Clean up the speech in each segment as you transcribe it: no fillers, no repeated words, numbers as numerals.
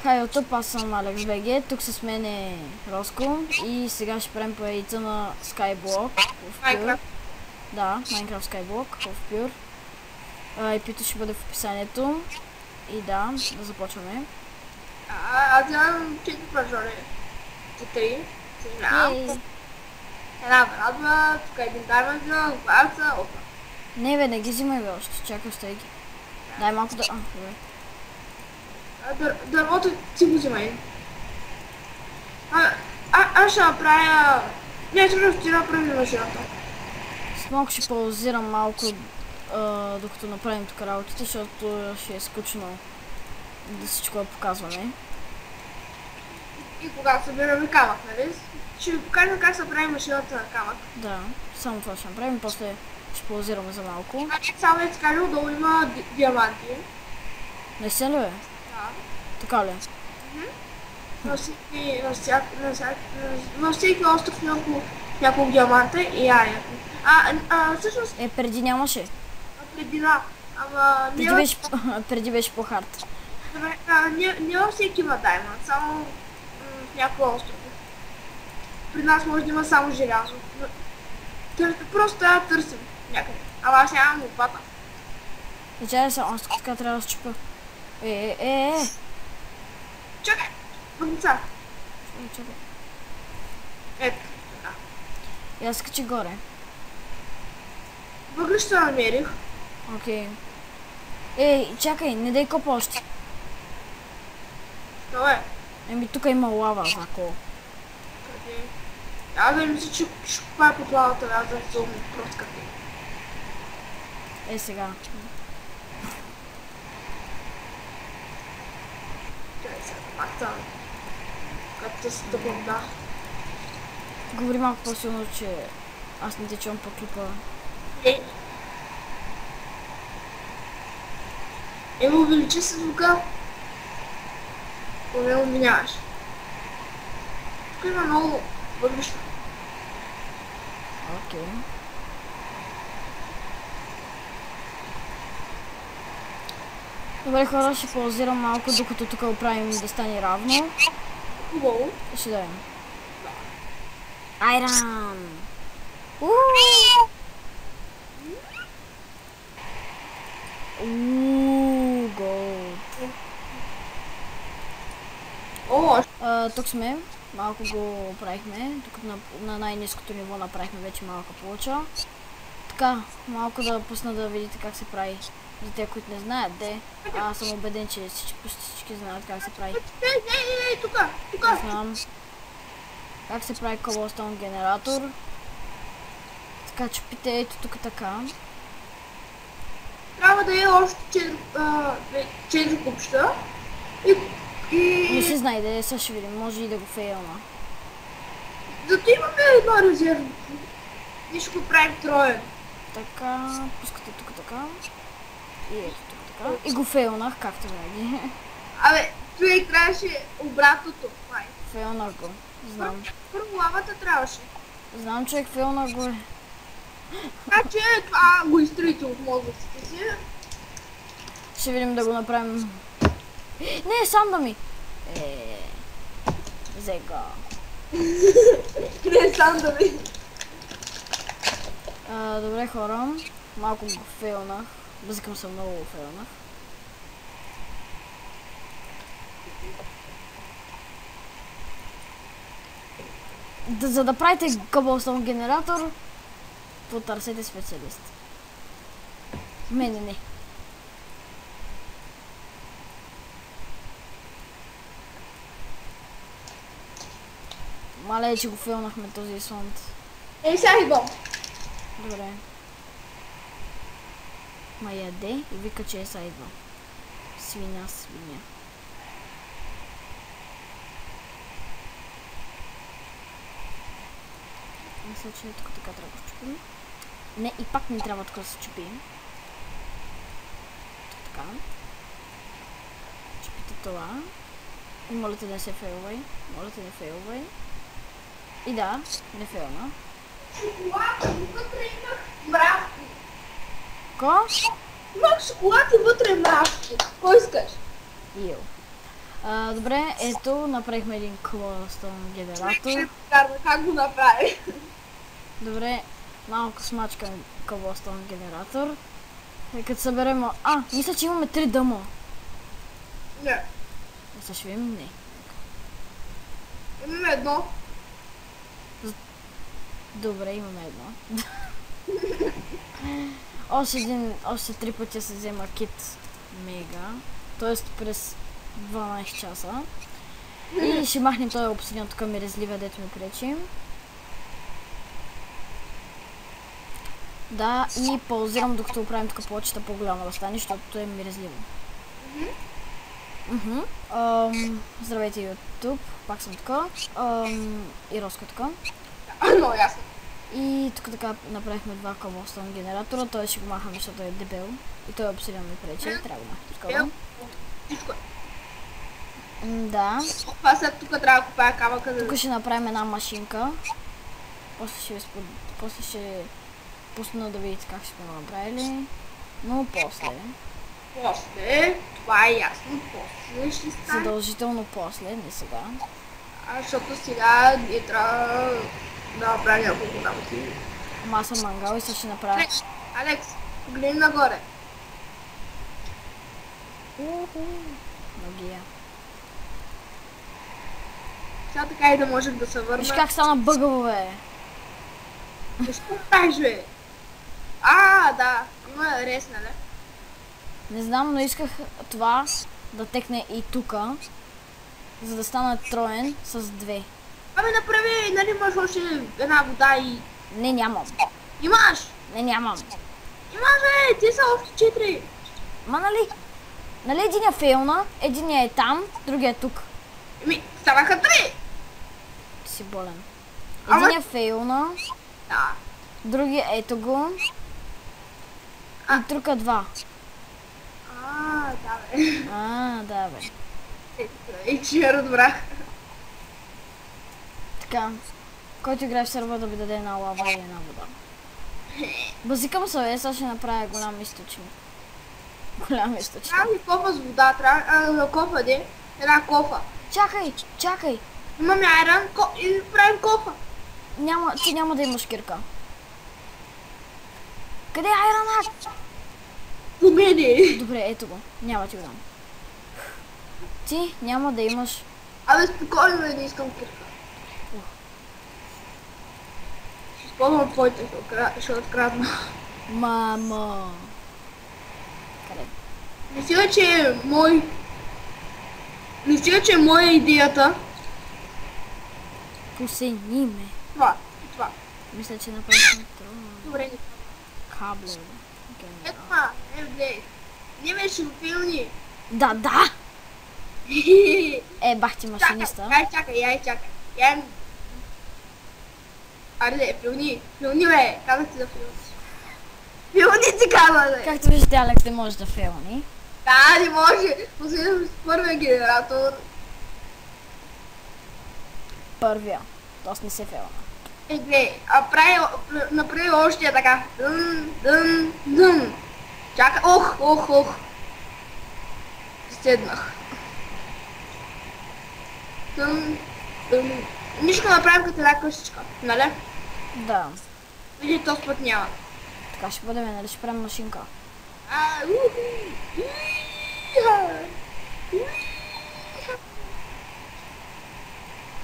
Хай от тук, аз съм Алекс БГ, тук с мен е Роско и сега ще правим поредица на Skyblock в Pure. Да, Minecraft Skyblock в Pure. IP-то ще бъде в описанието. И да започваме. Аз имам 4 пържоли. 4. Съжалявам. Една радва, тук е един даймънджа, главца, опа. Не бе, не ги взимай бе още, чакай стой ги. Дай малко да... добре. Дървото си го взимай. Аз ще направя... Не, ще направим машината. С малко ще паузирам малко, докато направим тук работите, защото ще е скучно да всичко да показваме. И когато събираме камък, нали? Ще ви покажем как се прави машината на камък. Да, само това ще направим, после ще паузираме за малко. Само да ти кажа, отдолу има диаманти. Не се ли бе? Да. Така ли? На всеки остров няколко диаманта и яйца. Всъщност... Преди нямаше. Преди да. Ама... Преди беше по-хард. Добре, не във всеки има даймонд, само в някои острови. При нас може да има само желязо. Просто трябва да търсим някъде. Ама аз нямам лопата. И чай са, аз така трябва да счупя. Чакай! Въгница! Чакай. Ето, така. И аз скачи горе. Въглища намерих. Окей. Чакай, не дай копа още. Що е? Тук има лава, ако. Къде? Аз да мисля, че ще купая под лавата, аз да се умни просто къде. Сега. Чакай сега, пак като се тъпам, да. Говори малко по-силно, че аз не те чувам по клипа. Увеличи се звука. Поне обвиняваш. Тук има много въглища. Окей. Добре хора, ще паузирам малко, докато тук оправим да стане равно. Хубаво. И ще дадем. Айран! Голд. Тук сме. Малко го правихме. Тук на най-ниското ниво направихме вече малка плоча. Така, малко да пусна да видите как се прави. За те, които не знаят, аз съм убеден, че всички знаят как се прави. Тука! Не знам. Как се прави cobblestone генератор. Така, чупите ето тук така. Трябва да е още 4 купчета. Не се знае, сега ще видим, може и да го фейлна. Зато имаме едно резервно. И ще го правим троен. Така, пускате тук така. И ето тук така. И го фейлнах, както винаги. Абе, човек трябваше обратното. Фейлнах го, знам. Първо лавата трябваше. Знам, човек, фейлнах го е. Така че това го изтриете от мозъците си. Ще видим да го направим. Не, сам да ми. Зега. Не, сам да ми. Добре хора, малко го фейлнах. Бързикам се, много го фейлнах. За да правите cobblestone генератор, потърсете специалист. Мене не. Мале, че го фейлнахме този слонд. Сега идвам. Добре. Ма яде и вика, че сега идва. Свиня. Мисля, че тук така трябва да счупим. Не, и пак не трябва така да се чупим. Така. Чупите това. И моля те да не се фейлвай. И да, не фейлна. Шоколад, вътре имах мравки. Ко? Имах шоколад и вътре мравки. Кой искаш? Йо. Добре, ето, направихме един cobblestone генератор. Как го направи? Добре, малко смачкам cobblestone генератор. И като съберем... мисля, че имаме 3 дъма. Не. Мисля, ще видим? Не. Имаме едно. Добре, имаме едно. Още 3 пъти се взема кит мега. Тоест през 12 часа. И ще махнем този обсидиан тук мирезливия, дето ми пречи. Да, и паузирам докато оправим тук плочета по-голяма да стане, защото е мирезливо. Здравейте YouTube, пак съм тук. И Роско тук. Но ясно. И тук така направихме 2 cobblestone генератора, той ще го махам, защото е дебел. И той обсидиан ми пречи, трябва да го махам скоро. Всичко. Да. Това след тук трябва да купая камъка. Тук ще направим една машинка. После ще пусна да видите как ще го направили. Но после. После, това е ясно, после ще стане. Задължително после, не сега. Защото сега е трябва да направя няколко работи. Маса мангал и ще направя. Алекс, погледни нагоре. Магия. Сега така и да можех да се върна. Виж как стана бъгаво, бе. Защо правиш, бе? Да. Има рез, нали? Не знам, но исках това да текне и тука, за да стане троен с 2. Направи, нали имаш още една вода и... Не, нямам. Имаш! Не, нямам. Имаш, бе! Ти са още 4. Ма нали единия фейлна, единия е там, другия е тук. Станаха 3! Ти си болен. Ама... Единия фейлна, Да. другия ето го. И тука 2. Да, бе. Да, бе. И че я разбрах. Така. Който играе в сервер да ви даде една лава и една вода. Базикам се, бе, сега ще направя голям източник. Голям източник. Трябва ли кофа с вода? Трябва да кофа, де? Една кофа. Чакай! Имаме айран и правим кофа. Ти няма да имаш кирка. Къде е айранът? По мене. Добре, ето го. Няма ти го дам. Ти няма да имаш... Спокойно, не искам кирка. Ще използвам твоите, ще открадна. Мамо. Къде? Не стига, че е моя идеята. Посени ме. Това. Мисля, че направихме трудно. Добре, Кабле. ето това, гледай. Ние ме шампиони. Да! Бах ти машиниста. Чакай. Аре, плюни, бе. Казах ти да плюниш. Плюни ти каза, бе. Както виждате, Алекс не може да фейлни. Да, не може. Последвам с първия генератор. Първия. Тоест не се фейлна. Гледай, направи още така. Дън. Чакай, ох. Седнах. Ние ще направим като една къщичка, нали? Да. Или този път няма. Така ще бъдем, нали ще правим машинка.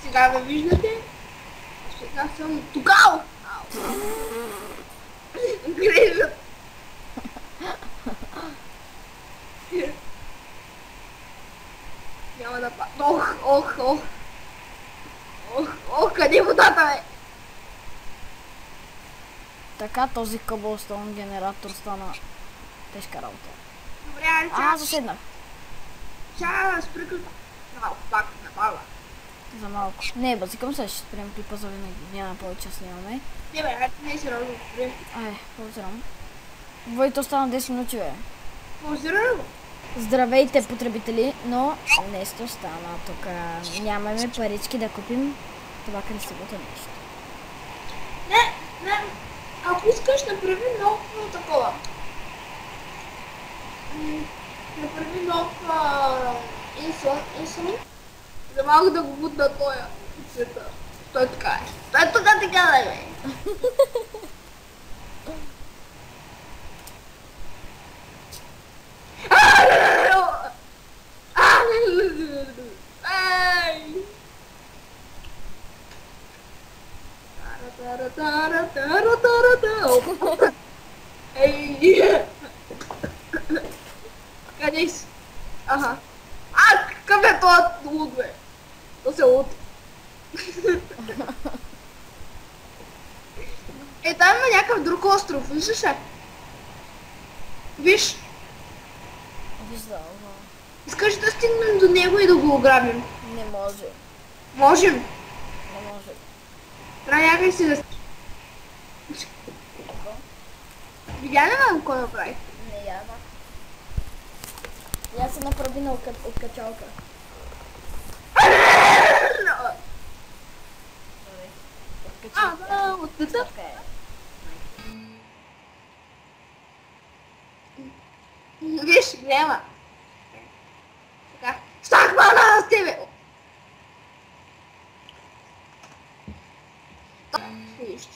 Сега да виждате. Сега съм тугал! Грежат! Няма да падна. Ох, къде е водата, бе? Така този cobblestone генератор стана тежка работа. Добре, айде Заседнах. сега спрекъл. Пак напала. За малко. Не, базикам се, ще спрем клипа за винаги. Няма повече снимаме. Не, бе, айде не си разум. Паузирам. Войто стана 10 минути, бе. Паузирай го. Здравейте, потребители, но нещо стана тук. Нямаме парички да купим това красивото нещо. Не, ако искаш, направи нов такова. Направи нов Инсулин. За малко да го бутна тоя цвета. Той така е. Той така да е. Ей! Къде си? Аха. Какъв е този луд, бе? То се луд. Там има някакъв друг остров, виждаш ли? Виж. Виждам, Искаш да стигнем до него и да го ограбим? не може. Можем. Не може. Трябва някак си да... Видя ли ме кой направи? Не яда. Я се направи на откачалка. От тътъп. Виж, глема. Така. Стах мана с тебе! Виж.